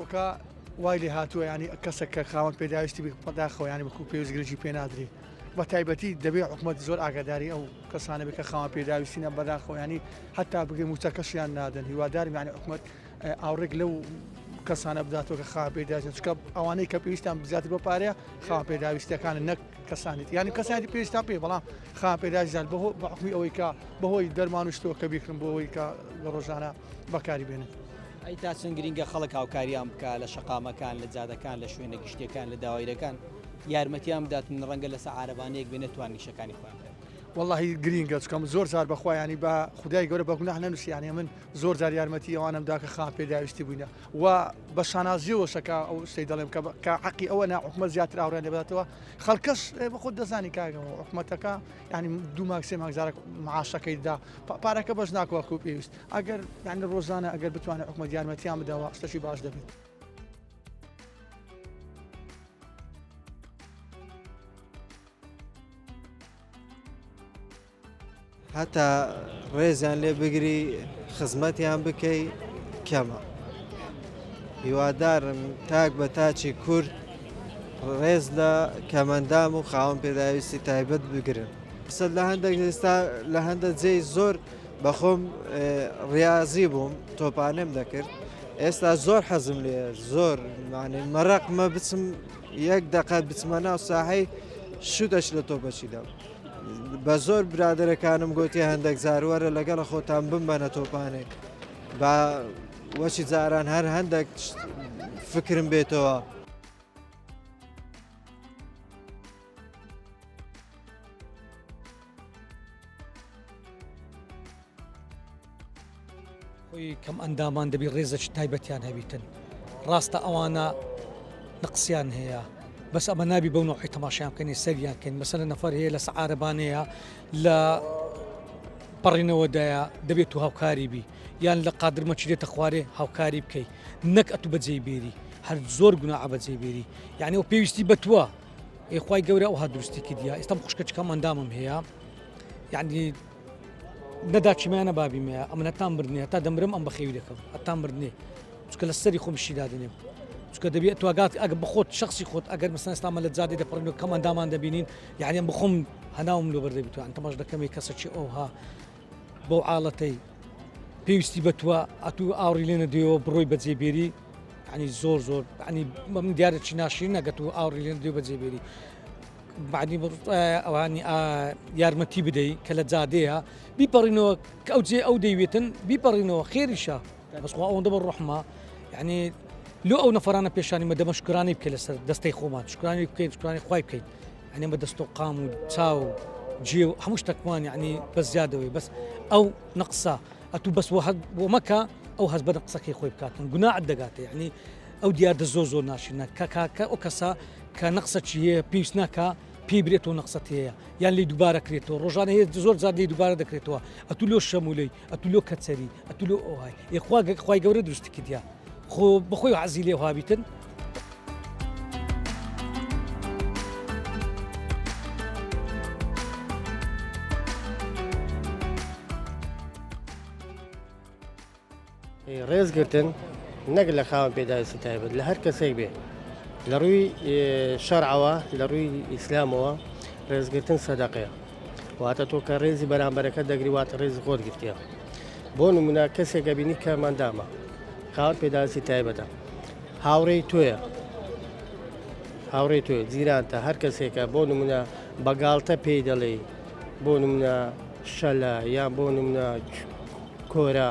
ئەوەکە وای لێ هاتووە ینی کەسێک کە خاوەن پێداویستی بەداخەوە ینی بەکو پێویست گرنگی پێ نادرێ بە تایبەتی دەبێت حکوومەت زۆر ئاگاداری ئەو کەسانە بکە خاوەن پێداویستینە بەداخەوە ینی هەتا بگەی موچەکەشیان نادەن هیوادارم ینی حکوومەت ئاوڕێک لەو کەسانە بداتەوە کە خاوەن پێداویستن چکە ئەوانەی کە پێویستیان زیاتر بۆ پارەیە خاوەن پێداویستەکانە نەک کەسانیت ینی کەسانی پێویستیان پێ بەڵام خاوەن پێداویستیان بە حکمی ئەوەی کە بەهۆی دەرمان و شتۆ کە بیکردن بۆ ئەوەی کە لە ڕۆژانە بەکاری بێنن. ئەی تا چەند گرینگە خەڵک هاوکاریان بکە لە شەقامەکان لە جادەکان لە شوێنە گشتیەکان لە داوایرەکان یارمەتیان بداتن ڕەنگە لەسەر عارەبانەیەک بێ نەتوان نیشەکانی خۆیان بکەن. والله گرینگە چکەم زۆر جار بەخوا ینی بە خدای گەورە بە گوناح نەنووسیانێ من زۆر جار یارمەتی ئەوانم دا کە خاوەن پێداویستی بووینە و بە شانازیەوە شەکە ئەو شتەی دەڵێم کە حەقی ئەوە نا حکومەت زیاتر ئاوڕێن لێ بداتەوە خەڵکەش بە خۆت دەزانی کاگەەوە حکومەتەکە ینی 2 مانگ 3 مانگ جارێک معاشەکەی دا پارەکە بەش ناکوە و پێویست ئەگەر یعنی ڕۆژانە ئەگەر بتوانێت حکومەت یارمەتیان بدەوە شتەشی باش دەبێت. هەتا ڕێزیان لێ بگری خزمەتیان بکەی کەمە. هیوادارم تاک بە تاچی کورد ڕێز لە کەمەندام و خاوەن پێداویستی تایبەت بگرن. قسە لە هەندێک ئێستا لە هەندە جێی زۆر بەخۆم ڕاضی بووم تۆپانێم دەکرد ئێستا زۆر حەزم لێ زۆر مەڕەقمە بچم 1 دقە بچمە ناو ساحەی شودەش لە تۆپەچیدا. بە زۆر برادەرەکانم گوتی هەندێک زاروەرە لەگەڵ خۆتان بمبەنە تۆپانێک بە وەچی جاران هەر هەندێک فکرم بێتەوە. خۆی کەم ئەندامان دەبی ڕێزەی تایبەتیان هەبیتن ڕاستە ئەوانە نقسیان هەیە بەس ئەمە نابی بەو نوعی تەماشایان بکەنی سەریان کەین مەسەلە نەفەر هەیە لە سەعارەبانەیە لە پەڕینەوەدایە دەبێت و هاوکاری بی یان لە قادرمەچی دێتە خوارێ هاوکاری بکەیت نەک ئەتو بەجێی بێری هەر زۆر گوناح بەجێ بێری یعنی ئەو پێویستی بە تووە ئێخوای گەورە ئەو هەدروستی کردیا ئێستام خوشکەچکەم ئەندامم هەیە یعنی نەداچیمانە بابی مەیە ئەمنەتان بردنێ تا دەمرم ئەم بەخێوی دەکەم ئەتان بردنێ چکە لە سەری خۆمشی دادنێم چکە دەبێت توگات ئەگە بخۆت شخصی خۆت ئەگەر مەسەن ئێستامە لە جادی دەپڕین و کەم ئەندامان دەبینین یعنی بخۆم هەناوم لۆ بەردەبیتوە ئەن تەماش دەکەمی کەسەکی ئەوها بۆ عاڵەتەی پێویستی بەتووە ئەتوو ئاوڕی لێنە دێەوە بڕۆی بەجێبێری ینی زۆر زۆر ینی من دیارێکی ناشرین نەگەت و ئاوڕی لێنە دێ بەجێبێری بعدی ئەوانی یارمەتی بدەیت کە لە جادەیە بیپەڕینەوە کە ئەو جێ ئەو دەیوێتن بیپەڕینەوە خێریشە بەسخوا ئەوەندە بە ڕۆحمە یعنی لۆ ئەو نەفرانە پێشانی مەدەمە شکرانی بکەیت لەسەر دەستەی خۆمان شکرانی بکەیت شکرانی خوای بکەیت ئەنێ بە دەست و قام و چاو جێ و هەموو شتێکمان یعنی بەس زیادەوەی بەس ئەو نەقسە ئەتوو بەس بۆ مەکە ئەو هەز بە نەقسەکەی خۆی بکاتن گوناحت دەگاتە یعنی ئەو دیاردە زۆر ناشینە کە ئەو کەسە کە نەقسەکی هەیە پێویست ناکە پێی برێتەوە نەقسەت هەیە یان لی دووبارە کرێتەوە ڕۆژانە هەیە زۆر جار لی دووبارە دەکرێتەوە ئەتوو لۆ شەمولەی ئەتوو لۆ کەچەری ئەتوو لۆ ئەوهای خوای گەورە دروستی کردیا خۆ بەخۆی عەزی لێ هابیتن ڕێزگرتن نەک لە خاوەن پێداویستی تایبەت لە هەر کەسێک بێ لە ڕووی شەرعەوە لە ڕووی ئیسلامەوە ڕێزگرتن سەدەقەیە واتە تۆ کە ڕێزی بەرامبەرەکە دەگری واتە ڕێزی خۆت گرتیە بۆ نمونە کەسێکە بینی کە مەندامە خاوەن پێداویستی تایبەتە هاوڕێی تۆیە هاوڕێی تۆیە جیرانتە هەر کەسێکە بۆ نمونە بەگاڵتە پێی دەڵێ بۆ نمونە شەلە یان بۆ نمونە کۆرە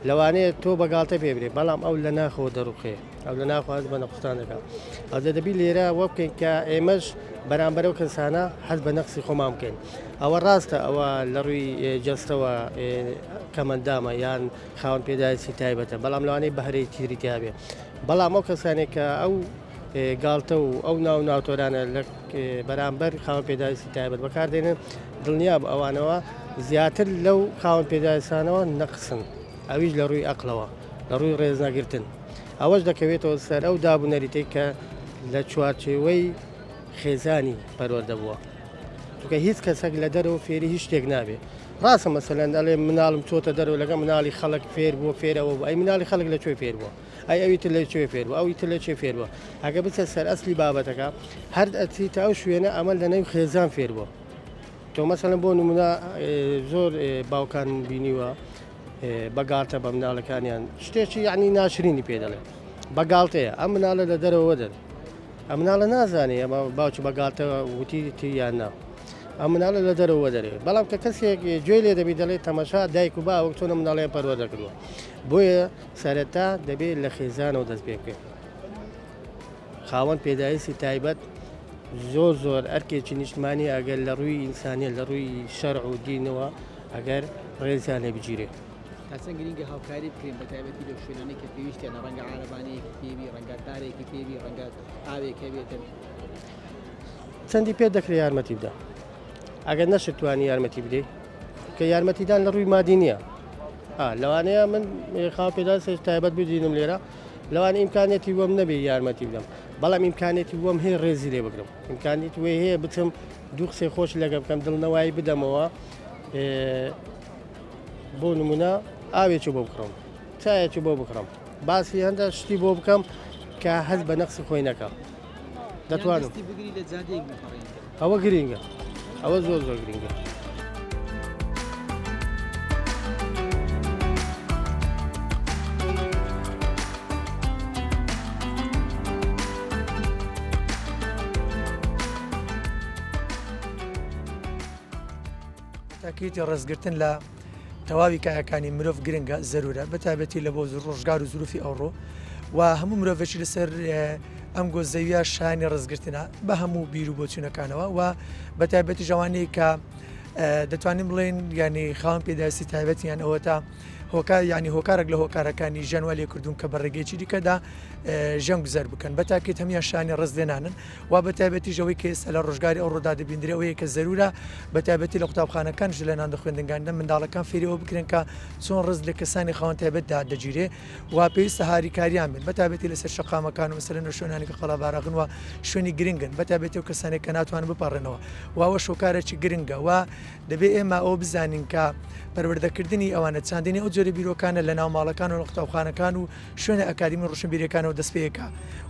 لەوانەیە تۆ بەگاڵتە پێ برێ بەڵام ئەو لە ناخەوە دەڕوخێ ئەو لە ناخواز بە نەقستان دەکات ئەوە دەبی لێرە وە بکەین کە ئێمەش بەرامبەرەو کەسانە حەز بە نەقسی خۆمان بکەین ئەوە ڕاستە ئەوە لە ڕووی جەستەوە کەمەندامە یان خاوەن پێداویستی تایبەتە بەڵام لەوانەیە بەهرەی تیریتیا بێ بەڵام ئەو کەسانێک کە ئەو گاڵتە و ئەو ناوتۆرانە لە بەرامبەر خاوەن پێداویستی تایبەت بەکاردێنن دڵنیا بە ئەوانەوە زیاتر لەو خاوەن پێداویستانەوە نەقسن ئەویش لە ڕووی ئەقلەوە لە ڕووی ڕێزنەگرتن ئەوەش دەکەوێتەوە سەر ئەو دابوونەریتەی کە لە چوارچێوەی خێزانی پەروەردە بووە چونکە هیچ کەسێک لە دەرەوە فێری هیچ شتێک نابێ ڕاستە مەسەلەن ئەڵێ مناڵم چۆتە دەرەوە لەگە مناڵی خەڵک فێر بووە فێرەوە بوو ئەی مناڵی خەڵک لەکوێ فێر بووە ئەی ئەویتر لە کوێ فێر بوو ئەویتر لە چێ فێر بووە ئەگە بچە سەر ئەسلی بابەتەکە هەر ئەچیتە ئەو شوێنە ئەمە لە نەوی خێزان فێر بووە تۆ مەسەڵەن بۆ نمونە زۆر باوکان بینیوە بەگاڵتە بە مناڵەکانیان شتێکی یعنی ناشرینی پێ دەڵێ بەگاڵتەیە ئەم مناڵە لە دەرەوە دەن ئەم مناڵە نازانێ ئەمە باوکی بەگاڵتە وتی یان نا ئەم مناڵە لە دەرەوە دەرێت بەڵام کە کەسێک گوێ لێ دەبی دەڵێت تەمەشا دایک و باوەک چۆنە مناڵەیە پەروە دەکردووە بۆیە سەرەتا دەبێت لە خێزانەوە دەست پێ بکەین خاوەن پێداویستی تایبەت زۆر ئەرکێکی نیشتمانی ئەگەر لە ڕووی ئینسانیە لە ڕووی شەرع و دینەوە ئەگەر ڕێزیان لێ بگیرێت کەچەند گرینگە هاوکاری بکرین بە تایبەتی لەو شوێنانەی کە پێویستیانە ڕەنگە عارەبانەیەکی پێوی ڕەنگە دارێکی پێوی ڕەنگە ئاوێکە بێتن چەندی پێ دەکرێت یارمەتی بدە ئەگەر نەشتوانی یارمەتی بدەیت کە یارمەتیدان لە ڕووی مادی نییە لەوانەیە من خاو پێدا سێش تایبەت بدینم لێرە لەوانە ئیمکانێتی وەم نەبێ یارمەتی بدەم بەڵام ئیمکانێتی وەم هەیە ڕێزی لێ بگرم ئیمکانێتی وێ هەیە بچم دوو قسەی خۆش لەگە بکەم دڵنەوایی بدەمەوە بۆ نمونە ئاوێکی بۆ بکڕم چایەکی بۆ بکڕم باسی هەندە شتی بۆ بکەم کە هەست بە نەقسی خۆی نەکەم دەتوانم بگری لە جادەیەک بخڕین ئەوە گرینگە ئەوە زۆر گرینگە تاکیتی ڕێزگرتن لە تەواوی کایەکانی مرۆڤ گرنگە زەرورە بەتابەتی لە بۆ ڕۆژگار و زروفی ئەوڕۆ و هەموو مرۆڤێکی لەسەر ئەم گۆزەویە شانی ڕێزگرتنە بە هەموو بیر و بۆچوونەکانەوە و بەتابەتی ژەوانەیە کە دەتوانین بڵێن ینی خاوەن پێداویستی تایبەتیان ئەوە تا هۆکار ینی هۆکارێک لە هۆکارەکانی ژەنوا لێکردوون کە بە ڕێگەیەکی دیکەدا ژەنگ گوزەر بکەن بەتاکێت هەمیان شانی ڕزدێنانن و بەتابەتی ژەوەی کە ئێستا لە ڕۆژگاری ئەو ڕۆدا دەبیندرێ ئەوەیە کە زەرورە بەتابەتی لە قوتابخانەکان ژ لە ناندە خوێندنگاندا منداڵەکان فێریەوە بکرێن کە چۆن ڕز لە کەسانی خاوەن تایبەتدا دەگیرێ و پێویستە هاریکاریان بن بەتابەتی لەسەر شەقامەکان و مەسەلەن شوێنانی کە قەڵاباراغن و شوێنی گرنگن بەتابەتی و کەسانێک کە ناتوانن بپەڕێنەوە واوە شۆکارێکی گرنگە و دەبێت ئێمە ئەو بزانین کە پەروەردەکردنی ئەوانە چاندنی ئەو جۆرە بیرۆکانە لە ناو ماڵەکان و قوتابخانەکان و شوێنە ئەکادمی ڕۆشنبیریەکانەوە دەست پێیەکە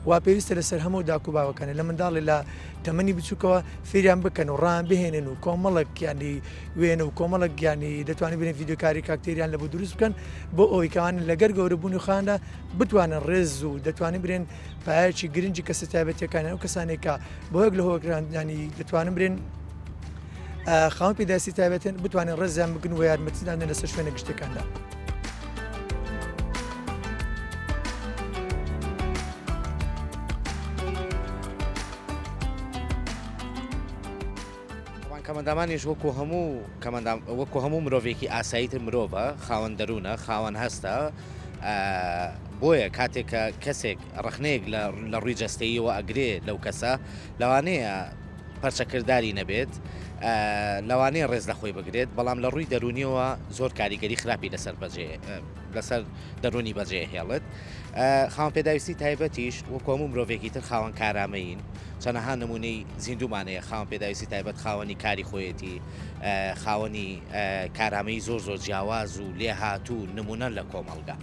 و پێویستە لەسەر هەموو داکوباوەکانە لە منداڵی لە تەمەنی بچووکەوە فێریان بکەن و ڕان بهێنن و کۆمەڵک ینی وێنە و کۆمەڵک گیانی دەتوانین بنێن ڤیددیۆکاری کاکتێریان لە بۆ دروست بکەن بۆ ئەوەی کەوانن لەگەر گەورەبوونی خاندا بتوانن ڕێز و دەتوانین برێن پایەکی گرنگی کەسە تایبەتیەکانیان ئەو کەسانێکە بۆ یەک لە هۆگرانی دەتوانن برێن خاوەن پێداویستی تایبەتن بتوانین ڕێزیان بگن و یارمەتیدان لەسەر شوێنە گشتەکاندا. کەمەندامانیش وەکو هەموو مرۆڤێکی ئاساییتر مرۆڤە خاوەن دەروونە خاوەن هەستە بۆیە کاتێککە کەسێک ڕخنەیەک لە ڕووی جەستەییەوە ئەگرێ لەو کەسە لەوانەیە پەرچەکردداری نەبێت لەوانەیە ڕێز لە خۆی بگرێت بەڵام لە ڕووی دەرونیەوە زۆر کاریگەری خراپی لەسەر دەرونی بەجێ هێڵت خاوەن پێداویستی تایبەتیش وەکو هەموو مرۆڤێکی تر خاوەن کارامەین چەنەها نمونەی زیندومانەیە خاوەن پێداویستی تایبەت خاوەنی کاری خۆیەتی خاوەنی کارامەی زۆر جیاواز و لێهاتوو نمونە لە کۆمەڵگا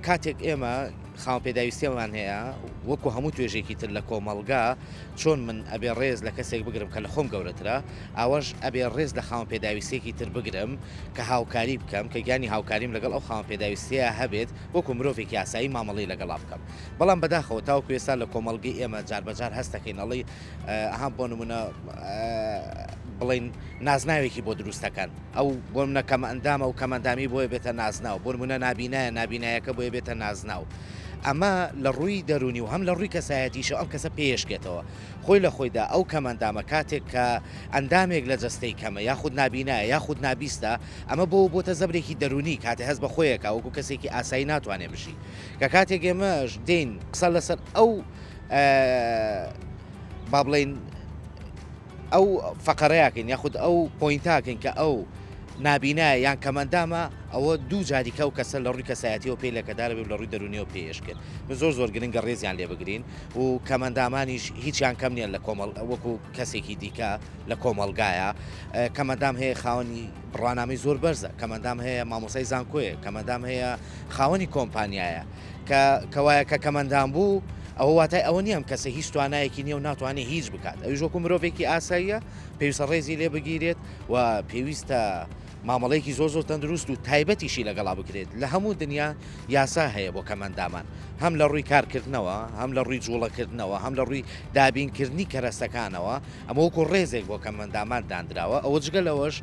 کاتێک ئێمە خاوەن پێداویستیمان هەیە وەکو هەموو توێژێکی تر لە کۆمەڵگا چۆن من ئەبێ ڕێز لە کەسێک بگرم کە لە خۆم گەورەترە ئەوەش ئەبێ ڕێز لە خاوەن پێداویستێکی تر بگرم کە هاوکاری بکەم کە گیانی هاوکاریم لەگەڵ ئەو خاوەن پێداویستیە هەبێت وەکو مرۆڤێکی یاسایی مامەڵی لەگەڵا بکەم بەڵام بەداخەوە تاوەکو ئێستا لە کۆمەڵگەی ئێمە جاربەجار هەستەکەین ئەڵی ئەهام بۆ نمونە بڵین نازناوێکی بۆ دروستەکان ئەو بۆ منە کەمە ئەندامە و کەمەندامی بۆیە بێتە نازناو بۆ منە نابینایەکە بۆیە بێتە نازناو ئەمە لە ڕووی دەرونی و هەم لە ڕووی کەسایەتیشە ئەم کەسە پێشکێتەوە خۆی لە خۆیدا ئەو کەمەندامە کاتێک کە ئەندامێک لە جەستەی کەمە یاخود نابینایە یاخود نابیستە ئەمە بۆتە زەبرێکی دەرونی کاتێ هەست بە خۆیەکە وەکو کەسێکی ئاسایی ناتوانێ بشی کە کاتێک ئێمەش دێین قسە لەسەر ئەو با بڵین ئەو فەقەرەیەکەین یاخود ئەو پۆینتاکەین کە ئەو نابینایە یان کەمەندامە ئەوە دوو جاریکە و کەسە لە ڕووی کەسایەتیەوە پێی لەکەدارە بێت لە ڕووی دەرونیەوە پێشکرد زۆر گرنگە ڕێزیان لێ بگرین و کەمەندامانیش هیچیان کەم نیە لە کۆمەڵ وەکو کەسێکی دیکە لە کۆمەڵگایە کەمەندام هەیە خاوەنی بڕوانامی زۆر بەرزە کەمەندام هەیە مامۆسای زانکۆیە کەمەندام هەیە خاوەنی کۆمپانیایە کەوایە کە کەمەندان بوو ئەوە واتای ئەوە نییەم کەسە هیچ توانایەکی نییە و ناتوانێت هیچ بکات ئەویش وەکو مرۆڤێکی ئاساییە پێویستە ڕێزی لێ بگیرێت و پێویستە مامەڵەیەکی زۆر تەندروست و تایبەتیشی لەگەڵا بکرێت لە هەموو دنیا یاسا هەیە بۆ کەمەندامان هەم لە ڕووی کارکردنەوە هەم لە ڕووی جوڵەکردنەوە هەم لە ڕووی دابینکردنی کەرەستەکانەوە ئەمە وەکو ڕێزێک بۆ کەمەندامان دانراوە ئەوە جگەلەوەش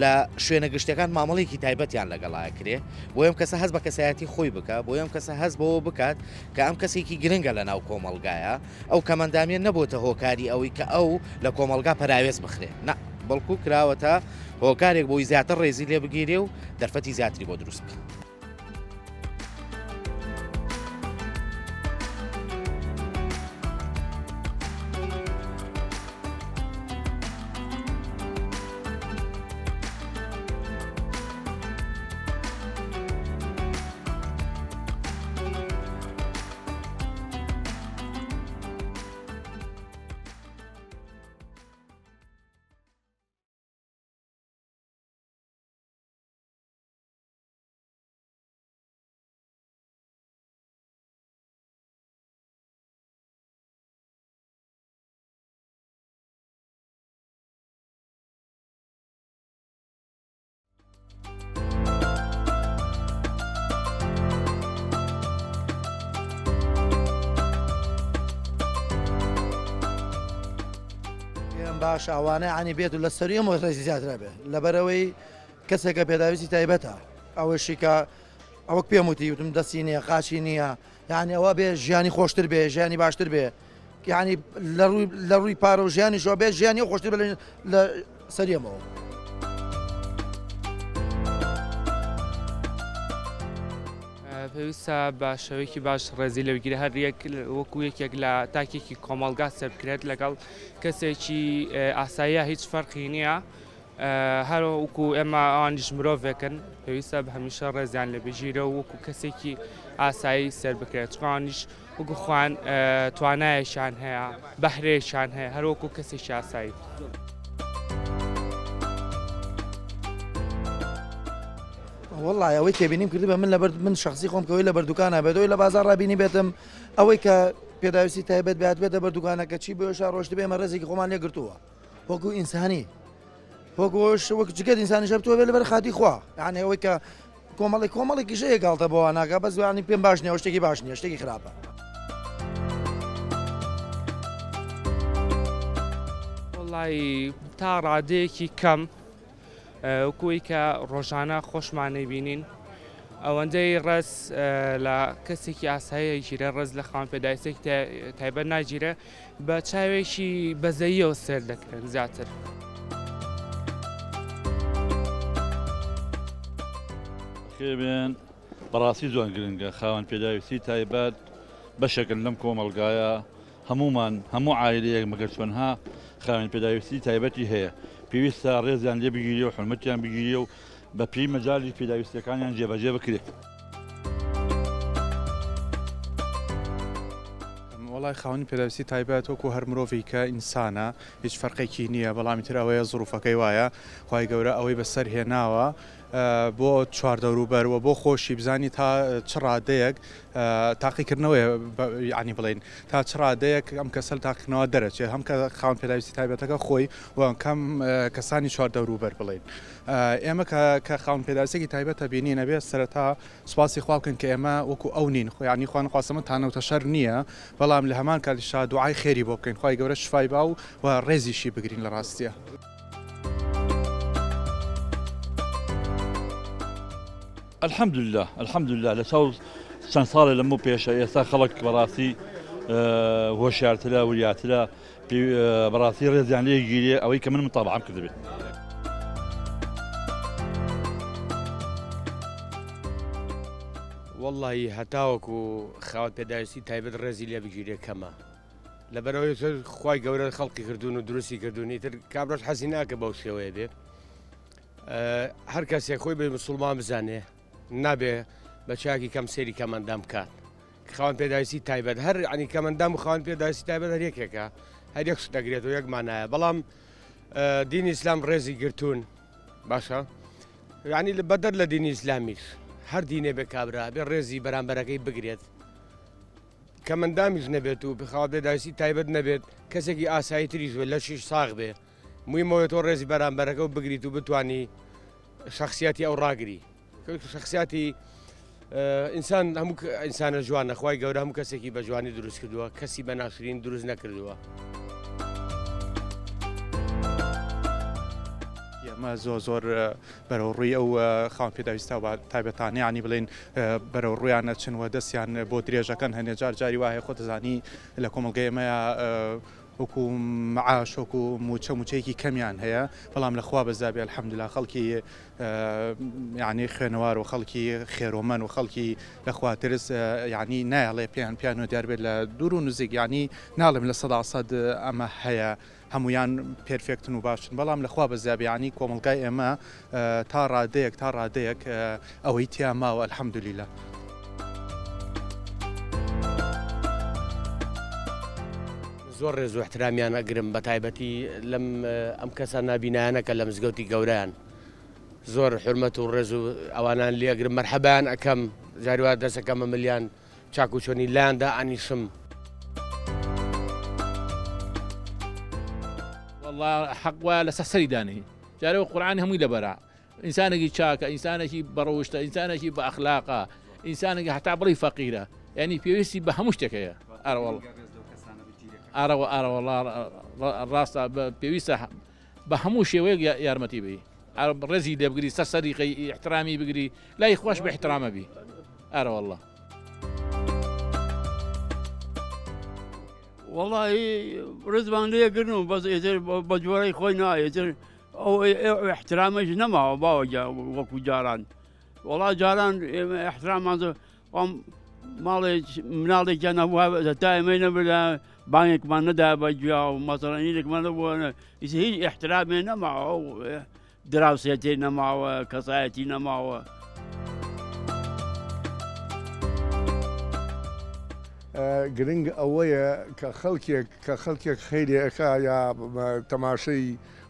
لە شوێنە گشتەکان مامەڵێکی تایبەتیان لەگەڵاکرێ بۆ ئەم کەسە هەست بە کەسایەتی خۆی بکە بۆ ئەم کەسە هەست بەوە بکات کە ئەم کەسێکی گرنگە لە ناو کۆمەلگایە ئەو کەمەندامیان نەبووتە هۆکاری ئەوەی کە ئەو لە کۆمەلگا پەراوێز بخرێ نە بەڵکو کراوەتە هۆکارێک بۆی زیاتر ڕێزی لێ بگیرێ و دەرفەتی زیاتری بۆ دروست بکە. باش ئەوانە عنی بێت و لە سەریەمەوە ڕێزی زیاترە بێت لەبەرەوەی کەسێکە پێداویستی تایبەتە ئەوەشی کە ئەوە پێم وتی وتم دەستی نییە قاچی نییە یعنی ئەوە بێ ژیانی خۆشتر بێ ژیانی باشتر بێ یعنی لە ڕووی پارە و ژیانی شۆ بێ ژیانی خۆشتر بێ لە سەریەمەوە. پێویستە بە شێوەیەکی باش ڕێزی لەوەگیری هەر وەکو یەکێک لە تاکێکی کۆمەلگا سەر بکرێت لەگەڵ کەسێکی ئاساییە هیچ فەرقی نییە هەر وەکو ئێمە ئەوانیش مرۆڤێکن پێویستە بە هەمیشە ڕێزیان لە بژیرە و وەکو کەسێکی ئاسایی سەر بکرێت چوانیش وەکو خوان توانایەشان هەیە بەهرەیەشان هەیە هەر وەکو کەسێکی ئاسایی. والله ئەوەی تێبینیم کردی بە من لەبەر من شخصی خۆم کەوەی لە بەردوکانە بێتەوەی لە بازار ڕابینی بێتم ئەوەی کە پێداویستی تایبەت بێت بێتە بەردوکانەکە چی بۆ شار ڕۆشت بێمە ڕێزێکی خۆمان لێ گرتووە وەکو ئینسانی وەکوش وەک جگەت ئینسانی شەبتووە بێ لەبەر خاتی خوا یعنی ئەوەی کە کۆمەڵێکی ژەیە گاڵتە بۆەوە ناکە بەس زوانی پێم باش نییە شتێکی باش نییە شتێکی خراپە. وڵی تا ڕادەیەکی کەم وەکوی کە ڕۆژانە خۆشمانەی بینین ئەوەندەی ڕێز لە کەسێکی ئاساییە گیرە ڕێز لە خاوەن پێداویستێک تایبەت ناگیرە بە چاوێکی بەزەییەوە سێر دەکرێن زیاتر. خێبێن بەڕاستی زۆر گرنگە خاوەن پێداویستی تایبەت بەشێکن لەم کۆمەلگایە هەمومان هەموو عایلەیەک مەگەر چۆنها خاوەن پێداویستی تایبەتی هەیە پێویستە ڕێزیان لێ بگیری و حرمەتیان بگیری و بە پێی مەجای پێداویستەکانیان جێبەجێ بکرێت. وڵای خاوەنی پێداویستی تایبەت وەکو هەر مرۆڤی کە ئینسانە هیچ فەرقێکی نییە بەڵامی تر ئەوەیە زروفەکەی وایە خوای گەورە ئەوەی بەسەر هێناوە بۆ چواردەوروبەرەوە بۆ خۆشی بزانی تا چ ڕادەیەک تاقیکردنەوەی ینی بڵین تا چ ڕادەیەک ئەم کەسە تاقیکردنەوە دەرەچێت هەم کە خاوەن پێداویستی تایبەتەکە خۆی و کەم کەسانی چواردەوروبەر بڵین ئێمە کە خاوەن پێداویستێکی تایبەتە بینی نەبێت سەرەتا سوپاسی خوا بکەن کە ئێمە وەکو ئەو نین ینی خوان خواستەمە تانەوتە شەر نییە بەڵام لە هەمان کاتیشا دوعای خێری بۆ بکەین خوای گەورە شفای با و ڕێزیشی بگرین لە ڕاستیە. الحەمدولله لە چاو چەند ساڵێ لەمە پێشە ئێستا خەڵک بەڕاستی هۆشیارترە وریاترە بەڕاستی ڕێزیان لێ گیرێ ئەوەی کە من متابعەم کردبێت. وەڵی هەتاوەکو خاوەن پێداویستی تایبەت ڕێزی لێ بگیرێ کەمە لەبەرەوەی خوای گەورە خەڵقی کردوون و دروستی کردوونی تر کابراش حەزی ناکە بەو شێوەیە بێت هەر کەسێک خۆی بە موسڵمان بزانێ نابێ بە چاکی کەم سێری کەمەندام بکات خاوەن پێداویستی تایبەت هەر عنی کەمەندام و خاوەن پێداویستی تایبەت هەر یەکێکە هەر یەک دەگرێت و یەکمانایە بەڵام دینی ئیسلام ڕێزی گرتوون باشە ینی بەدەر لە دینی ئیسلامیش هەر دینێ بێ کابرا بێ ڕێزی بەرامبەرەکەی بگرێت کەمەندامیش نەبێت و بخوا پێداویستی تایبەت نەبێت کەسێکی ئاساییتری زۆر لە شیش ساغ بێ مویمەوە تۆ ڕێزی بەرامبەرەکە و بگریت و بتانی شخصیەتی ئەو ڕاگری شخصیاتی ئینسان هەموو ئینسانە جوانە خوای گەورە هەموو کەسێکی بە جوانی دروست کردووە کەسی بە ناشرین دروست نەکردووە. ئێمە زۆر بەرەوڕووی ئەو خاوەن پێداویستە تایبەتانە ینی بڵێن بەرەو ڕوویانە چنوە دەستیان بۆ درێژەکەن هەنێ جاری وایە خۆتەزانی لە کۆمەلگەی ئێمەیە وەکو معاش وەکو موچەیەکی کەمیان هەیە بەڵام لەخوا بەزابێ الحەمدولیلا خەڵکی یعنی خوێنەوار و خەڵکی خێرۆمەن و خەڵکی لەخواترس ینی نایڵێ پیانۆ دیار بێت لە دوور و نزیک ینی ناڵێم لە 100% ئەمە هەیە هەمویان پێرفێکتن و باشن بەڵام لەخوا بەزابێ ینی کۆمەلگای ئێمە تا ڕادەیەک ئەوەی تیا ماوە الحەمدولیلا. زۆر ڕێز و احترامیان ئەگرم بە تایبەتی لەم ئەم کەسە نابینایانەکە لە مزگەوتی گەورەیان زۆر حرمەت و ڕێز و ئەوانان لێگرم مەرحەبان ئەەکەم جاریوا دەسەکەمە ملیان چاک و چۆنی لایاندا ئانیشم. والله حق وایە لەسەر سەری دانەی جارەوە قورعانی هەمووی لەبەرە ئینسانێکی چاکە ئینسانێکی بەڕەوشتە ئینسانێکی بە ئەخلاقە ئینسانێکی هەتا بڵی فەقیرە ینی پێویستی بە هەموو شتێکەیە ئارەوەڵا ڕاستە پێویستە بە هەموو شێوەیەک یارمەتی بی ڕێزی لێ بگری سەر سەریقی احترامی بگری لای خۆش بە احترامە بی ئارەوەڵا. وڵی ڕزبان لێگرن و بەس ئێتر بە جۆرەی خۆی نایێتر ئەو احترامەش نەماوە باوەجا وەکو جاران وڵا جاران احترامان مناڵێکیان نەبووە تا ئێمەی نەبرا بانێکمان نەدا بە گویا و مەسەڵەنیێکمان نەبووە هیچ احترامێ نەماوە و دراوسێتی نەماوە کەسایەتی نەماوە. گرنگ ئەوەیە کە خەڵکێک خەیرێکە یا تەماشەی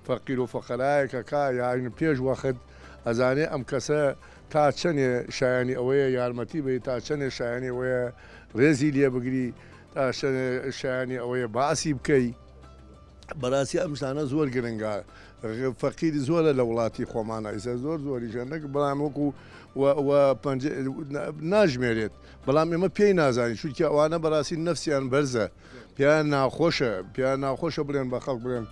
فەقیر و فەقەرایەکەکە یاین پێش وەخت ئەزانێ ئەم کەسە تا چەندێ شایانی ئەوەیە یارمەتی بێ تا چەندێ شایانی ئەوەیە ڕێزی لێ بگری تا شایانی ئەوەیە باسی بکەی بەڕاستی ئەم شتانە زۆر گرنگە فەقیری زۆرە لە وڵاتی خۆمانە ئیسە زۆریشە نەک بەڵام وەکو ناژمێرێت بەڵام ئێمە پێی نازانین چونکە ئەوانە بەڕاستی نەفسیان بەرزە پیان ناخۆشە بڵێن بە خەڵک بڵێن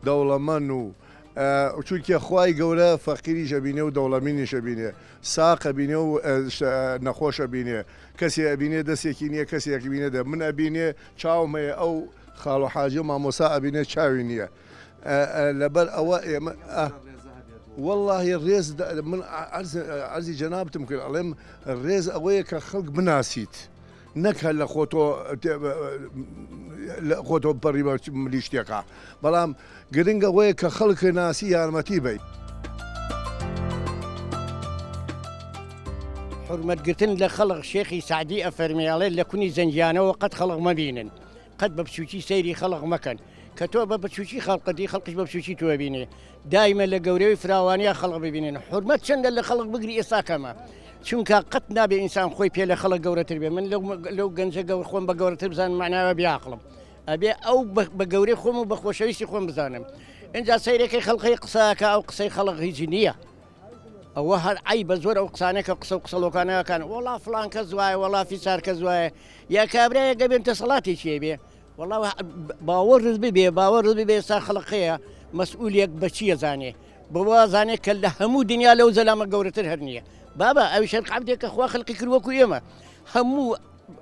دەوڵەمەند و چونکە خوای گەورە فەقیری شەبینێ و دەوڵەمینی شەبینێ ساقە بینێ و نەخۆشە بینێ کەسی ئەبینێ دەستێکی نییە کەسێکی بینێ دە من ئەبینێ چاومەیە ئەو خاڵ و حاجە مامۆسا ئەبینێ چاوی نییە لەبەر ئەوە ئێمە واللهی ڕێز من عەرزی جەنابتم کرد ئەڵێم ڕێز ئەوەیە کە خەڵک بناسیت نەکە لە خۆتۆ بەڕی ملی شتێکە بەڵام گرنگە ئەوەیە کە خەڵک ناسی یارمەتی بیت. حرمەتگرتن لە خەڵق شێخی سعدی ئەفەرمیاڵێت لە کونی زەنجیانەوە قەت خەڵق مەبینن قەت بە بچووکی سەیری خەڵق مەکەن کە تۆ بە بچووکی خەڵقەتی خەڵقش بە بچووکی تۆ بینێ دایمە لە گەورەی فراوانیا خەڵق ببینن حرمەت چەندە لە خەڵق بگری ئێستا کەمە چونکە قەت نابێ ئینسان خۆی پێ لە خەڵک گەورەتر بێ من لەو گەنجە گەور خۆم بە گەورەتر بزانم معناوە بیاقڵم ئەبێ ئەو بە گەورەی خۆم و بە خۆشەویستی خۆم بزانم اینجا سەیرەکەی خەڵقی قساکە ئەو قسەی خەڵق هیچی نییە ئەوە هەر ئای بە زۆر ئەو قسانێکە قسە و قسەڵۆکانەکان وڵا فلان کە زوایە وڵا فیسار کە زوایە یا کابرایە گەبێن تەسەڵاتێکی بێ وڵا باوەڕز ببێ بێ ئێستا خەڵقەیە مەسئولیەک بە چیە زانێ بەوە زانێت کە لە هەموو دنیا لەو زەلامە گەورەتر هەر نییە بابا ئەوی شەرق عەبدێک کە خوا خەڵقی کردوەکو ئێمە هەموو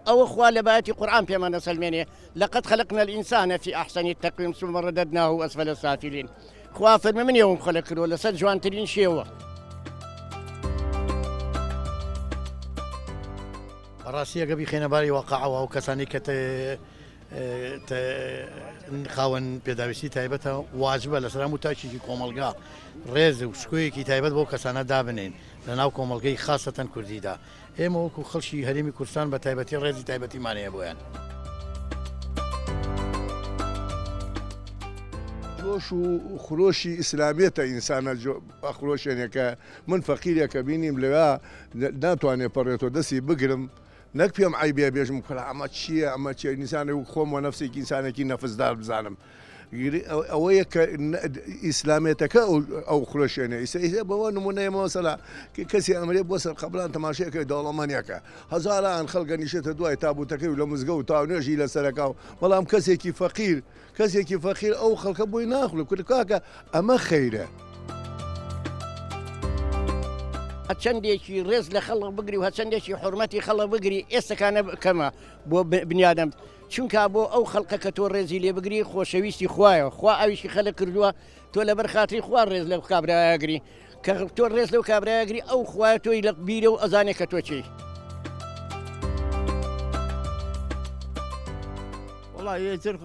ئەوە خوا لە بایەتی قورئان پێمان دەسەلمێنێ لەقەد خەلقنا الئینسانە فی ئەحسەنی تەقویم ثم رددناه ئەسفەل السافلین خوا فەرمێ من ئێوەم خەلق کردووە لەسەر جوانترین شێوە. بەڕاستی ئەگە بیخێنەباری واقعەوە و کەسانی کە خاوەن پێداویستی تایبەتە واجبە لەسەر هەموو تاکێکی کۆمەلگا ڕێز و شکوەیەکی تایبەت بۆ کەسانە دابنێن لە ناو کۆمەلگەی خاستەن کوردیدا ئێمە وەکو خەڵکی هەرێمی کوردستان بە تایبەتی ڕێزی تایبەتیمانەیە بۆیان. جۆش و خرۆشی ئیسلامیەتە ئینسانە خرۆشێنێکە من فەقیرێکە بینیم لەوێ ناتوانێت پەڕێتەوە دەستی بگرم نەک پێم عیبێ بێژم کە ئەمە چییە ئەمە چێ ئینسانێک و خۆمەوە نەفسێکی ئینسانێکی نەفسدار بزانم ئەوەیە کە ئیسلامێتەکە ئەو خرۆشێنێ ئیسە بەوە نمونەیەمەوە سەلا کەسی ئەمرێ بۆ سەر قەبلان تەماشەیەکە دەوڵەمانیەکە هەزاران خەڵکە نیشێتە دوای تابوتەکەی و لە مزگە و تاونێژی لەسەرەکە و بەڵام کەسێکی فەقیر ئەو خەڵکە بۆی ناخڵ کورد کاکە ئەمە خەیرە. هەچەندێکی ڕێز لە خەڵق بگری و هەچەندێکی حرمەتی خەڵق بگری ئێستاکانە کەمە بۆ بنیادەم چونکە بۆ ئەو خەڵقە کە تۆ ڕێزی لێ بگری خۆشەویستی خوایە خوا ئەویشی خەلک کردووە تۆ لەبەر خاتری خوا ڕێز لەو کابراگری کە تۆ ڕێز لەو کابراگری ئەو خوایە تۆی لە بیرە و ئەزانێک کە تۆ چی. والله يتر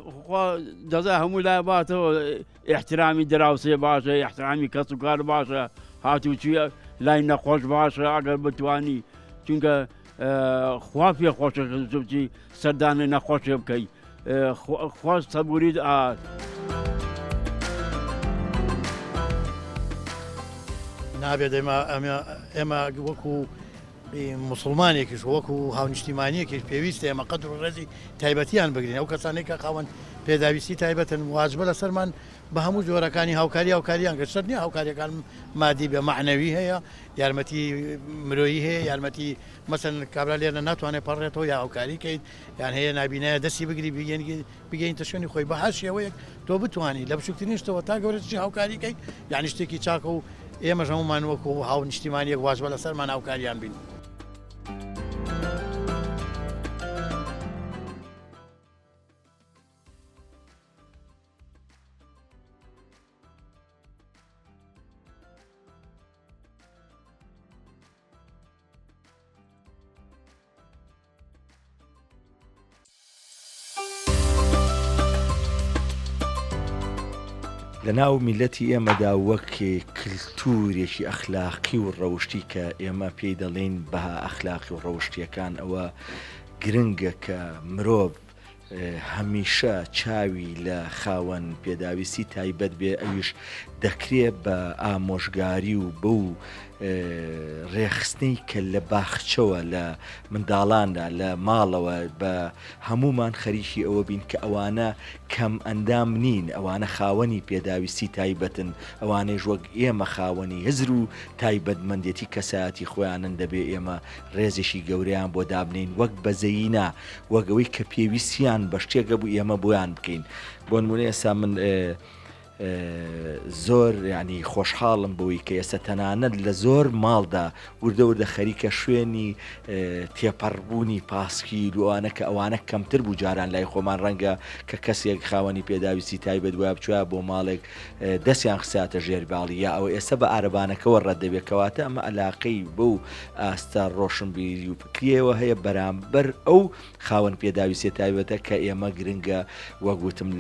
جزاهم ولا باتوا احترامي دراوسي باشا احترامي كسكر باشا هاتو شي لا ينقوش باشا اگر بتواني چونك خوافي خوش زوجي سردان نقوش بكي خوش صبوري نابێت ئێمە وەکو مسلمانێکیش وەکو هاونیشتیمانیەکیش پێویستە ئێمە قەدر و ڕێزی تایبەتیان بگرین ئەو کەسانێک کە خاوەن پێداویستی تایبەتن واجبە لەسەرمان بە هەموو جۆرەکانی هاوکاریان گەشتر نیە هاوکاریەکان مادی بە معنەوی هەیە یارمەتی مرۆیی هەیە یارمەتی مەسەن کابرا لێرە ناتوانێت پەڕێتەوە یا هاوکاری کەیت یان هەیە نبینایە دەستی بگری بگەینتە شوێنی خۆی بە هەر شێوەیەک تۆ بتوانانی لە بچووکترینشتەوە تا گەورەی هاوکاری کەیت یانی شتێکی چاکە و ئێمە هەمومان وەکو هاونیشتیمانیەک واجبە لەسەرمان هاوکاریان بین. لەناو میلەتی ئێمەدا وەک کللتورێکی ئەخلاقی و ڕەوشتی کە ئێمە پێی دەڵێن بەها ئەخلاقی و ڕەوشتیەکان ئەوە گرنگە کە مرۆڤ هەمیشە چاوی لە خاوەن پێداویستی تایبەت بێ ئەویش دەکرێت بە ئامۆژگاری و بەو ڕێخستنی کە لە باخچەوە لە منداڵاندا لە ماڵەوە بە هەمومان خەریکی ئەوە بین کە ئەوانە کەم ئەندام نین ئەوانە خاوەنی پێداویستی تایبەتن ئەوانەی وەک ئێمە خاوەنی هزر و تایبەتمەندێتی کەسایەتی خۆیانن دەبێ ئێمە ڕێزێکی گەورەیان بۆ دابنین وەک بەزەیینا وەگەوەی کە پێویستیان بە شتێکە بوو ئێمە بۆیان بکەین بۆ نمونە ئێستا من زۆر ینی خۆشحاڵم بەوەی کە ئێستا تەنانەت لە زۆر ماڵدا وردە وردە خەریکە شوێنی تێپەڕبوونی پاسکیل وانە کە ئەوانە کەمتر بوو جاران لای خۆمان ڕەنگە کە کەسێک خاوەنی پێداویستی تایبەت وایە بچوە بۆ ماڵێک دەستیان خساتە ژێرباڵی یا ئەوە ئێستا بە ئارەبانەکەەوە ڕەت دەبێتکەواتە ئەمە ئەلاقەی بەو ئاستا ڕۆشنبیری و پکرێەوە هەیە بەرامبەر ئەو خاوەن پێداویستی تایبەتە کە ئێمە گرنگە وەگوتم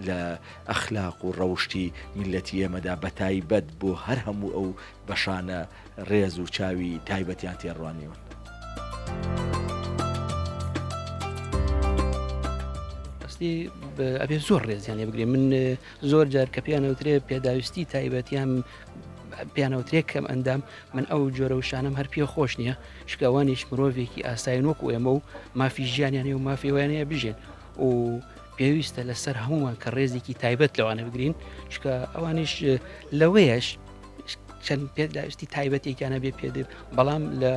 لە ئەخلاق و ڕەوشتی میلەتی ئێمەدا بە تایبەت بۆ هەر هەموو ئەو بەشانە ڕێز و چاوی تایبەتیان تێڕوانیون. ئەبێ زۆر ڕێزیان لێ بگرێ من زۆر جار کە پێیانەوترێ پێداویستی تایبەتیان پیانەوترێک کەم ئەندام من ئەو جۆرە وشانم هەر پێ خۆش نییە شکەوانیش مرۆڤێکی ئاساین وەکو ئێمە و مافی ژیانیانێ و مافیوانەیە بژێن و پێویستە لەسەر هەمومان کە ڕێزێکی تایبەت لەوانە بگرین چکە ئەوانش لەوەیەش چەند پێداویستی تایبەتێکیانە بێ پێدێ بەڵام لە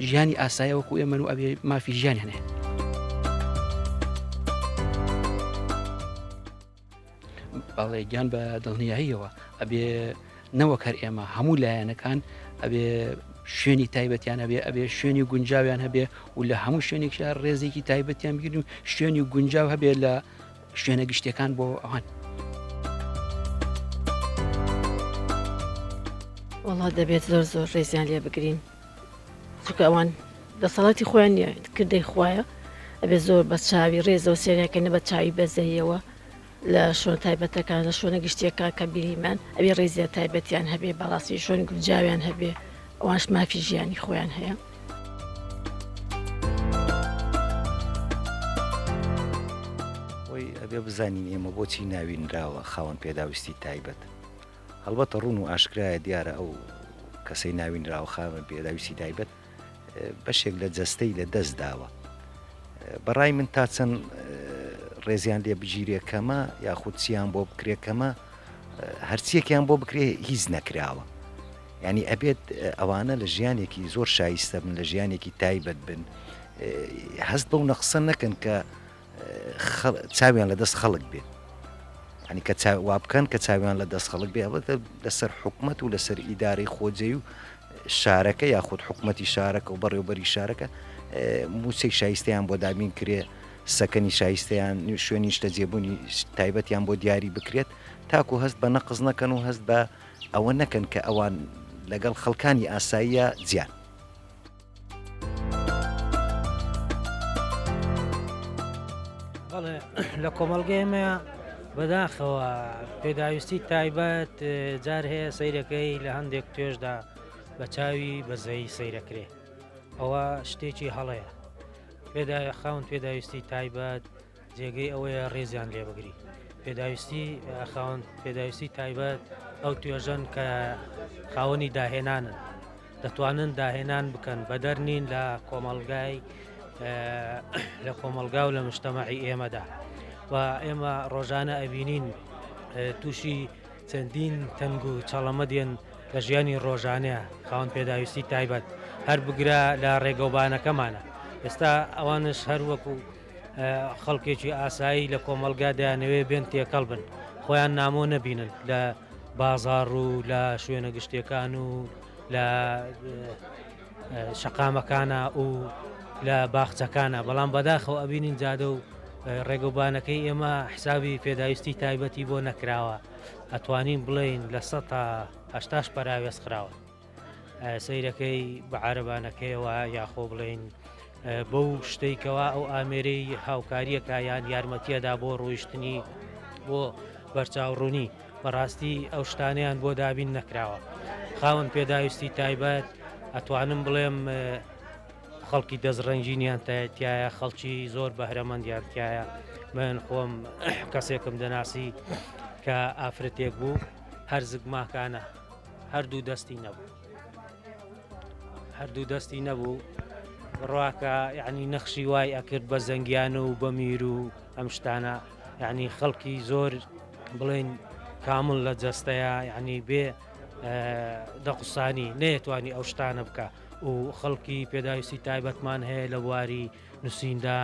ژیانی ئاسایە وەکو ئێمە و ئەبێ مافی ژیانیانێ. باڵێ گیان بە دڵنیاییەوە ئەبێ نەوەک هەر ئێمە هەموو لایەنەکان ئەبێ شوێنی تایبەتیان هەبێ ئەبێ شوێنی گونجاویان هەبێ و لە هەموو شوێنێکشار ڕێزێکی تایبەتیان بگیرن و شوێنی گونجاو هەبێ لە شوێنە گشتەکان بۆ ئەوان. وڵات دەبێت زۆر ڕێزیان لێ بگرین چونکە ئەوان دەسەڵاتی خۆیان نیە کردەی خوایە ئەبێ زۆر بە چاوی ڕێزەوە سێریاکەنە بە چاوی بەزەیەوە لە شوێن تایبەتەکان لە شوێنە گشتیەکان کە بیریمان ئەبێ ڕێزیە تایبەتیان هەبێ بەڕاستی شوێن گونجاویان هەبێ ئەوانش مافی ژیانی خۆیان هەیە. ئەوەی ئەبێ بزانین ئێمە بۆچی ناوینراوە خاوەن پێداویستی تایبەت. هەڵبەتە ڕوون و ئاشکرایە دیارە ئەو کەسەی ناوینراوە خاوەن پێداویستی تایبەت بەشێک لە جەستەی لە دەست داوە. بەڕای من تا چەند ڕێزیان لێ بگیرێکەمە یاخود چیان بۆ بکرێکەمە هەرچیەکیان بۆ بکرێ هیچ نەکراوە. ینی ئەبێت ئەوانە لە ژیانێکی زۆر شایستە بن، لە ژیانێکی تایبەت بن، هەست بەو نەقسە نەکەن کە چاویان لە دەست خەڵک بێت. ینی کە وا بکەن کە چاویان لە دەست خەڵک بێ ئەوە لەسەر حکومەت و لەسەر ئیدارەی خۆجێی و شارەکە یاخود حکومەتی شارەکە و بەڕێوەبەری شارەکە موچەی شایستەیان بۆ دابین کرێ، سەکەنی شایستەیان شوێنی شتە جێبوونی تایبەتیان بۆ دیاری بکرێت، تاکو هەست بە نەقز نەکەن و هەست بە ئەوە نەکەن کە ئەوان لەگەڵ خەڵکانی ئاساییە جیان. بەڵێ لە کۆمەڵگەیمە بەداخەوە پێداویستی تایبەت جار هەیە سەیرەکەی لە هەندێک توێژدا بە چاوی بەزەی سەیرەکرێ، ئەوە شتێکی هەڵەیە. خاوەن پێداویستی تایبەت جێگەی ئەوەیە ڕێزیان لێ بگری. خاوەن پێداویستی تایبەت ئەو توێژەن کە خاوەنی داهێنانن، دەتوانن داهێنان بکەن بە دەرنین لە کۆمەڵگای لە کۆمەلگا و لە مشتەمەعی ئێمەدا و ئێمە ڕۆژانە ئەبینین تووشی چەندین تەنگ و چەڵەمە دێن لە ژیانی ڕۆژانەیە خاوەن پێداویستی تایبەت هەر بگرە لە ڕێگەوبانەکەمانە. ئێستا ئەوانش هەر وەکو خەڵکێکی ئاسایی لە کۆمەلگا دەیانەوێ بێن تێکەڵ بن، خۆیان نامۆ نەبینن لە بازاڕ و لە شوێنە گشتەکان و لە شەقامەکانە و لە باخچەکانە، بەڵام بەداخەوە ئەبینین جادە و ڕێگەوبانەکەی ئێمە حسابی پێداویستی تایبەتی بۆ نەکراوە. ئەتوانین بڵێین لە 180 پەراوێز خراوە سەیرەکەی بە عارەبانەکەیەوە یاخۆ بڵێن بەو شتێکەوە ئەو ئامێرەی هاوکاریەکە یان یارمەتیەدا بۆ ڕۆیشتنی بۆ بەرچاوڕوونی بەڕاستی ئەو شتانیان بۆ دابین نەکراوە. خاوەن پێداویستی تایبەت ئەتوانم بڵێم خەڵکی دەستڕەنجینیان تایە، خەڵکی زۆر بەهرەمەندیان تایە. من خۆم کەسێکم دەناسی کە ئافرەتێک بوو هەر زگماکانە هەردوو دەستی نەبوو ڕواکە یعنی نەخشی وای ئەکرد بە زەنگیانە و بە میر و ئەم شتانە، یعنی خەڵکی زۆر بڵێن کامل لە جەستەیە، یعنی بێ دەقسانی نەیەتوانی ئەو شتانە بکە و خەڵکی پێداویستی تایبەتمان هەیە لە بواری نووسیندا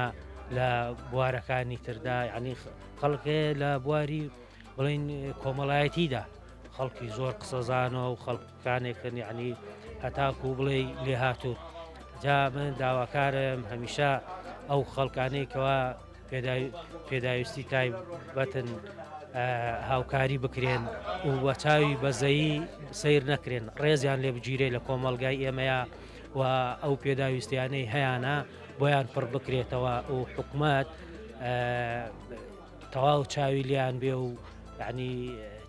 لە بوارەکانی تردا، یعنی خەڵکێ لە بواری بڵین کۆمەڵایەتیدا خەڵکی زۆر قسەزانەوە و خەڵکانێکن یعنی هەتاکو بڵێ لێ هاتوو. جا من داواکارم هەمیشە ئەو خەڵکانێکەوە پێداویستی تایبەتن هاوکاری بکرێن و بە چاوی بەزەیی سیر نەکرێن، ڕێزیان لێ بگیرێ لە کۆمەلگای ئێمەیە و ئەو پێداویستیانەی هەیەە بۆیان پڕ بکرێتەوە و حکومەت تەواو چاوی لیان بێ و یعنی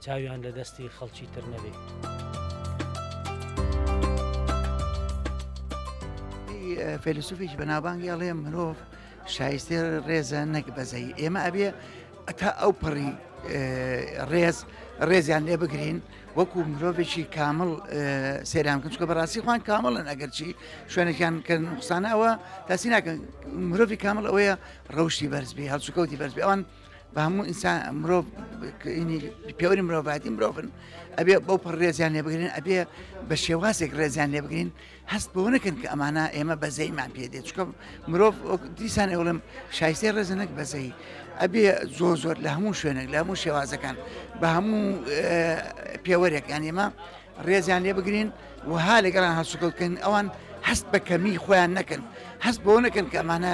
چاویان لە دەستی خەڵکی تر نەبێ. فیلسوفێکی بەناوبانگی ئەڵێ مرۆڤ شایستێ ڕێزە نەک بەزەی، ئێمە ئەبێ تا ئەو پڕی ڕێزیان لێ بگرین وەکو مرۆڤێکی کامل سێران بکەن، چکە بەڕاستی خوان کامڵن ئەگەرچی شوێنێکیان کە نوقسانەوە تاسی ناکەن. مرۆڤی کامل ئەوەیە ڕەوشی بەرزبی هەڵسوکەوتی بەرزبی، ئەوان بە هەموو ئینسان مرۆڤ پێوەری مرۆڤاتی مرۆڤن، ئەبێ بەو پڕ ڕێزیان لێ بگرین، ئەبێ بە شێوازێک ڕێزیان لێ بگرین، هەست بۆ نەکەن کە ئەمانە ئێمە بەزەیمان پێدێت، چکە مرۆڤ دیسان ئەوڵم شایستەی ڕێزە نەک بەزەی، ئەبێ زۆر لە هەموو شوێنێک لە هەموو شێوازەکان بە هەموو پێوەرێک یان ئێمە ڕێزیان لێ بگرین وها لەگەڵان هەڵسوکەوتکەن، ئەوان هەست بە کەمی خۆیان نەکەن، هەست بۆ نەکەن کە ئەمانە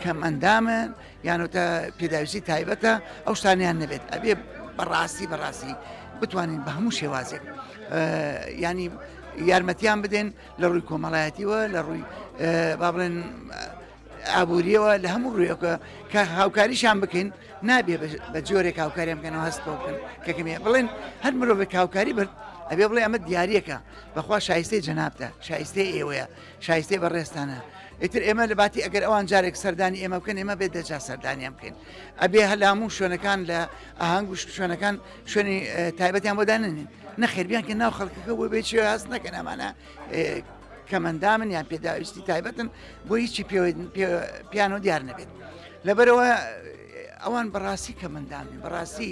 کەم ئەندامن یانوتە پێداویستی تایبەتە ئەو شتانیان نەبێت، ئەبێ بەڕاستی بتوانین بە هەموو شێوازێک ینی یارمەتیان بدەن لە ڕووی کۆمەڵایەتیوە، لە ڕووی با بڵێن ئابوووریەوە، لە هەموو ڕوویەکە کە هاوکاریشان بکەین، نابێ بە جۆرێک هاوکاریان بکەنەوە هەست بکەن کەکەمێ بڵێن هەر مرۆڤێک هاوکاری برد ئەبێ بڵێ ئەمە دیارەکە بەخوا شایستەی جەنابتە، شایستەی ئێوەیە، شایستەی بەڕێستانە، ئیتر ئێمە لە باتی ئەگەر ئەوان جارێک سەردانی ئێمە بکەن ئێمە بێت دەجا سەردانیان بکەین ئەبێ هەلاموو شوێنەکان لە ئاهەنگ و شوێنەکان شوێنی تایبەتیان بۆ دانێنن نەخێربیان کە ناو خەڵکەکە بۆ بێت شێ هەست نەکەن ئەمانە کەمەندامن یان پێداویستی تایبەتن بۆ هیچی پیان و دیار نەبێت لەبەرەوە ئەوان بەڕاستی کەمەندامن بەڕاستی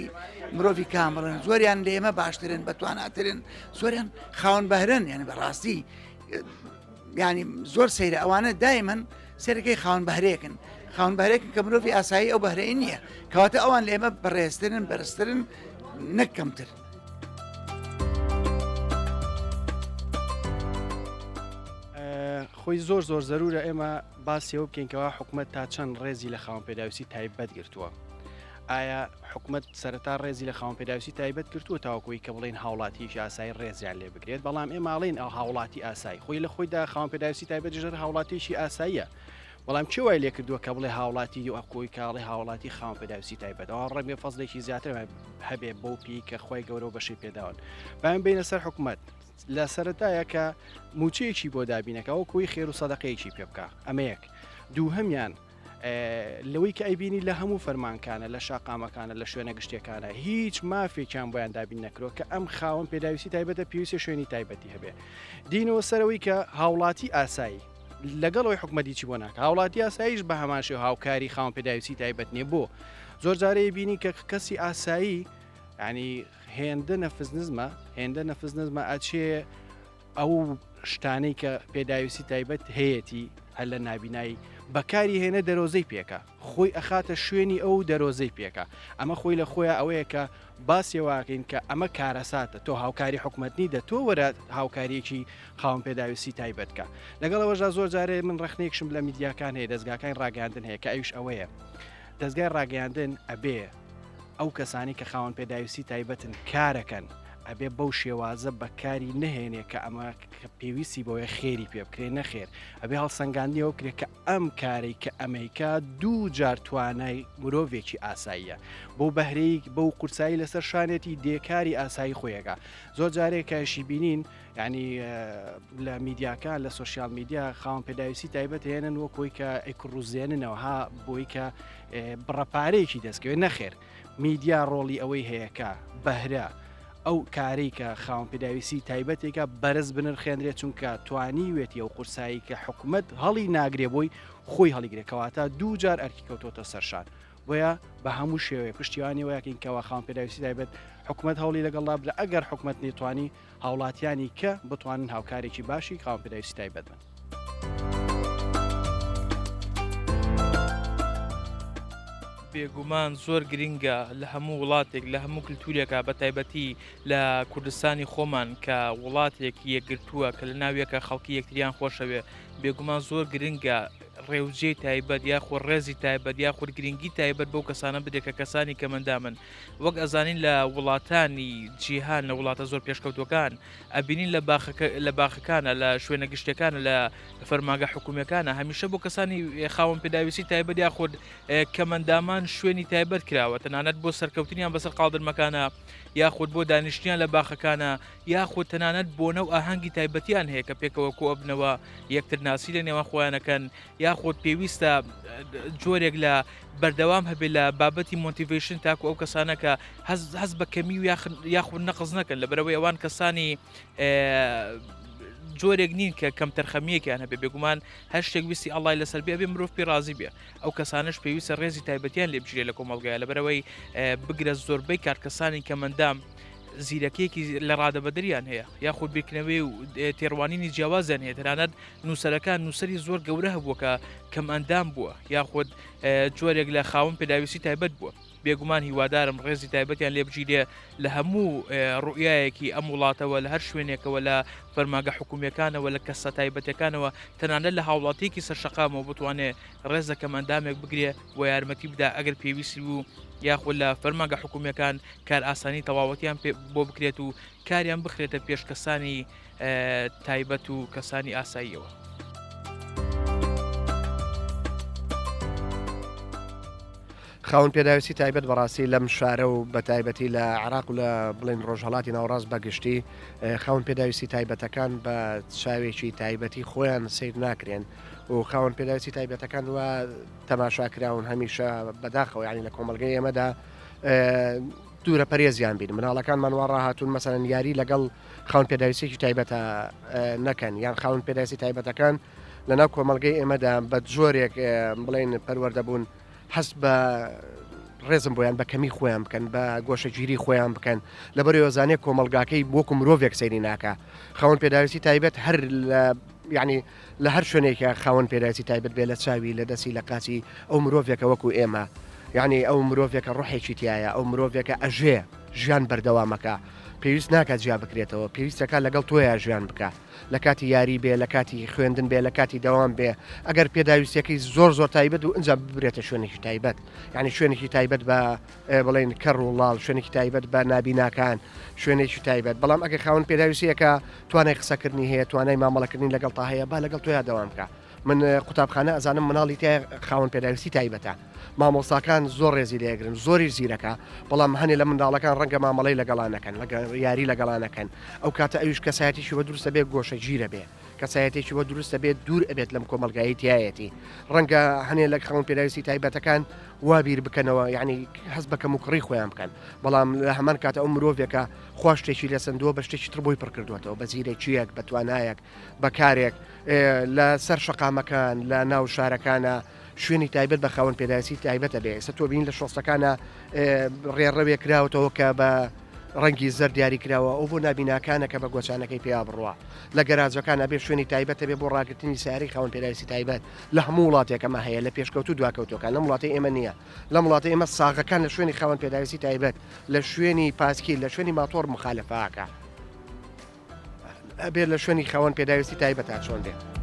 مرۆڤی کامڵن زۆریان لە ئێمە باشترن بەتواناترن زۆریان خاوەن بەهرن یعنی بەڕاستی ینی زۆر سەیرە ئەوانە دایمەن سەرەکەی خاوەن بەهرەیەکن خاوەن بەهرەیەکن کە مرۆڤی ئاسایی ئەو بەهرەی نییە کەواتە ئەوان لە ئێمە بەڕێزترن بەرزترن نەک کەمتر. خۆی زۆر زەرورە ئێمە باسیەوە بکەینکەوە حکومەت تا چەند ڕێزی لە خاوەن پێداویستی تایبەت گرتووە. ئایا حکومت سەرەتا ڕێزی لە خاوەن پێداویستی تایبەت کردووە تاوەکوی کە بڵێن هاوڵاتیش ئاسایی ڕێزیان لێ بگرێت بەڵام ئێماڵین ئەو هاوڵاتی ئاسایی خۆی لە خۆیدا خاوەن پێداویستی تایبەت ژەر هاوڵاتیشی ئاساییە بەڵام چی وای لێ کردووە کە بڵێ هاوڵاتی و ئەکۆی کاڵی هاوڵاتی خاوەن پێداویستی تایبەت ئەوە ڕێمێ فەزلێکی زیاتر هەبێ بۆ پی کە خۆی گەورە بەشی پێداون بایم بینە سەر حکومت لە سەرەتایە کە موچەیەکی بۆ دابینەکە کوی خێر و سەدەقەیەکی پێ بکە ئەمە یەک دوو هەمیان لەوەی کە ئەیبینی لە هەموو فەرمانکانە لە شاقامەکانە لە شوێنە گشتەکانە هیچ مافێکیان بۆیان دابین نەکرۆ کە ئەم خاوەن پێداویستی تایبەتە پێویستە شوێنی تایبەتی هەبێ دینەوە سەرەوەی کە هاوڵاتی ئاسایی لەگەڵەوەی حکومەتی چی بۆ ناکە هاوڵاتی ئاساییش بە هەماشێ هاوکاری خاوەن پێداویستی تایبەت نیە بۆ زۆر جارەیە بینی کە کەسی ئاسایی ینی هێندە نەفزنزمە ئەچێ ئەو شتانەی کە پێداویستی تایبەت هەیەی هەر لە نابینایی بەکاری هێنە دەرۆزەی پێکە خۆی ئەخاتە شوێنی ئەو دەرۆزەی پێکە ئەمە خۆی لە خۆیان ئەوەیە کە باسیێواکەین کە ئەمە کارەساتە تۆ هاوکاری حکومەتنی دە تۆ وەرە هاوکاریەکی خاوەن پێداویستی تایبەتکە لەگەڵەوەژا زۆر جارێ من ڕخنێکشم لە میدیاکان هەیە دەستگاکان ڕاگەاندن هەیە کە ئەوش ئەوەیە دەستگای ڕاگەاندن ئەبێ ئەو کەسانی کە خاوەن پێداویستی تایبەتن کارەکەن ئەبێ بەو شێوازە بەکاری نهێنێ کە ئەمە پێویستی بۆیە خێری پێ بکرێ نەخێر ئەبێ هەڵسەنگاندنیەوە کرێت کە ئەم کارەی کە ئەمریکا دوو جار توانای مرۆڤێکی ئاساییە بۆ بەهرەیەک بەو قورسایی لەسەر شانێتی دێکاری ئاسایی خۆیەکە زۆر جارێک کەشی بینین ینی لە میدیاکان لە سوۆسیال میدیا خاوەن پێداویستی تایبەت هێنن وەکۆی کە ئەیکڕوزێننەوەها بۆی کە بڕەپارەیەکی دەستکەوێت نەخێر میدیا ڕۆڵی ئەوەی هەیەکە بەهرە ئەو کاری کە خاوەن پێداویستی تایبەتێکە بەرز بنرخێنرێت چونکە توانی وێتی ئەو قورسایی کە حکومت هەڵی ناگرێ بۆی خۆی هەڵیگرێکەوەتە دوو جار ئەرکی کەوتۆتە سەرشان بۆیە بە هەموو شێوەیە پشتیوانی وەیەکەین کەەوە خاوەن پێداویستی تایبەت حکومت هەوڵی لەگەڵا بدە ئەگەر حکومت نێتوانی هاوڵاتیانی کە بتوانن هاوکارێکی باشی خاوەن پێداویستی تایبەت بن. بێگومان زۆر گرنگە لە هەموو وڵاتێک لە هەموو کللتورێکە بە تایبەتی لە کوردستانی خۆمان کە وڵاتێک یەکگرتووە کە لە ناویەکە خەڵکی یەکتریان خۆشەوێ بێگومان زۆر گرنگە ڕێوجێ تایبەت یاخۆ ڕێزی تایبەت یاخود گرنگی تایبەت بەو کەسانە بدێت کە کەسانی کەمەندامن وەک ئەزانین لە وڵاتانی جیهان لە وڵاتە زۆر پێشکەوتوەکان ئەبینین لە باخەکانە لە شوێنە گشتەکانە لە فەرماگە حکوومیەکانە هەمیشە بۆ کەسانی خاوەن پێداویستی تایبەت یاخود کەمەندامان شوێنی تایبەت کراوە تەنانەت بۆ سەرکەوتنیان بەسەر قاڵدرمەکانە یاخود بۆ دانیشتیان لە باخەکانە یاخود تەنانەت بۆنە و ئاهەنگی تایبەتیان هەیە کە پێکەوە کۆبنەوە یەکتر ناسی لە نێوان خۆیانەکەن یاخود پێویستە جۆرێک لە بەردەوام هەبێت لە بابەتی مۆتیڤیشن تاکو ئەو کەسانە کە هەز بە کەمی و یاخود نەقز نەکەن لەبەرەوەی ئەوان کەسانی جۆرێک نین کە کەم تەرخەمیەکیان هەبێ بێگومان هەر شتێک ویستی ئەڵای لەسەر بێ مرۆڤ پێ ڕازی بێ ئەو کەسانش پێویستە ڕێزی تایبەتیان لێ بژێ لە کۆمەڵگایە لەبەرەوەی بگرە زۆربەی کارکەسانی کەمەندام زیرەکەیەکی لە ڕادەبەدەریان هەیە یاخود بیرکردنەوەی و تێڕوانینی جیاوازیان هەیە تەنانەت نووسەرەکان نووسری زۆر گەورە هەبووە کە کەم ئەندام بووە یاخود جۆرێک لە خاوەن پێداویستی تایبەت بووە بێگومان هیوادارم ڕێزی تایبەتیان لێ بگیرێ لە هەموو ڕوئایەکی ئەم وڵاتەوە لە هەر شوێنێکەوە لە فەرماگە حکوومیەکانەوە لە کەسە تایبەتەکانەوە تەنانەت لە هاوڵاتیەکی سەرشەقامەوە بتوانێت ڕێزە کەمەندامێک بگرێ و یارمەتی بدا ئەگەر پێویستی بوو یاخود لە فەرماگە حکوومیەکان کار ئاسانی تەواوەتیان بۆ بکرێت و کاریان بخرێتە پێش کەسانی تایبەت و کەسانی ئاساییەوە. خاوەن پێداویستی تایبەت بەڕاستی لەم شارە و بە تایبەتی لە عراق و لە بڵێن ڕۆژهەڵاتی ناوەڕاست بەگشتی خاوەن پێداویستی تایبەتەکان بە چاوێکی تایبەتی خۆیان سیر ناکرێن و خاوەن پێداویستی تایبەتەکان وە تەماشاکراون هەمیشە بەداخەوە ینی لە کۆمەلگەی ئێمەدا دوورە پەرێزیان بین مناڵەکانمان وا ڕاهاتون مەسەرەن یاری لەگەڵ خاوەن پێداویستێکی تایبەتە نەکەن یان خاوەن پێداویستی تایبەتەکان لەناو کۆمەلگەی ئێمەدا بە جۆرێک بڵێن پەروەردەبوون هەست بە ڕێزم بۆیان بە کەمی خۆیان بکەن بە گۆشەگیری خۆیان بکەن لەبەر ێزانێ کۆمەلگاکەی وەکو مرۆڤێک سەیری ناکە خاوەن پێداویستی تایبەت هەر ینی لە هەر شوێنێکە خاوەن پێداویستی تایبەت بێ لە چاوی لە دەستی لە قاچی ئەو مرۆڤێکە وەکو ئێمە یعنی ئەو مرۆڤێکە ڕۆحێکی تایە ئەو مرۆڤێکە ئەژێ ژیان بەردەوامەکە پێویست ناکات جیا بکرێتەوە پێویستەکە لەگەڵ تۆیە ژیان بکە لە کاتی یاری بێ لە کاتی خوێندن بێ لە کاتی دەوام بێ ئەگەر پێداویستەکەی زۆر تایبەت و ئەنج ببرێتە شوێنێکی تایبەت یعنی شوێنێکی تایبەت بە بڵێن کەڕ و ڵاڵ شوێنێکی تایبەت بە نابیناکان شوێنێکی تایبەت بەڵام ئەگەر خاوەن پێداویستیەکە توانای قسەکردنی هەیە توانای مامەڵەکردنی لەگەڵ تا هەیە با لەگەڵ تۆیە دەوام بکە من قوتابخانە ئەزانم مناڵی تای خاوەن پێداویستی تایبەتە مامۆستاکان زۆر ڕێزی لێگرن زۆری زیرەکە بەڵام هەنێ لە منداڵەکان ڕەنگە مامەڵی لەگەڵانەکەن یاری لەگەڵانەکەن ئەو کاتە ئەویش کەسایەتیشی بە دروستە بێت گۆشە گیرە بێ کەسایەتێکی بە دروستە بێت دوور ئەبێت لەم کۆمەلگایی تایەتی ڕەنگە هەنێ لە خاوەن پێداویستی تایبەتەکان وابیر بکەنەوە یعنی حەز بە کەم و کڕی خۆیان بکەن بەڵام لە هەمان کاتە ئەو مرۆڤێکە خوا شتێکی لە سندووە بە شتێکی تر بۆی پڕکردوێتەوە بە زیرێکیەک بە توانایەک بە کارێک لە سەر شەقامەکان لە ناو شارەکانە شوێنی تایبەت بە خاوەن پێداویستی تایبەتە بێ ئێستا تۆ بین لە شۆستەکانە ڕێڕەوێ کراوەتەوە کە بە ڕەنگی زەر دیاری کراوە ئەو بۆ نابیناکانە کە بە گۆچانەکەی پێیا بڕوە لە گەراجەکانە بێ شوێنی تایبەتە بێ بۆ ڕاگررتنی سیاری خاوەن پێداویستی تایبەت لە هەموو وڵاتێکەمە هەیە لە پێشکەوت و دواکەوتەکان لە وڵاتی ئێمە نییە لە وڵاتی ئێمە ساغەکان لە شوێنی خاوەن پێداویستی تایبەت لە شوێنی پاسکی لە شوێنی ماتۆر مخالفەکە ئەبێت لە شوێنی خاوەن پێداویستی تایبەت چۆن دێت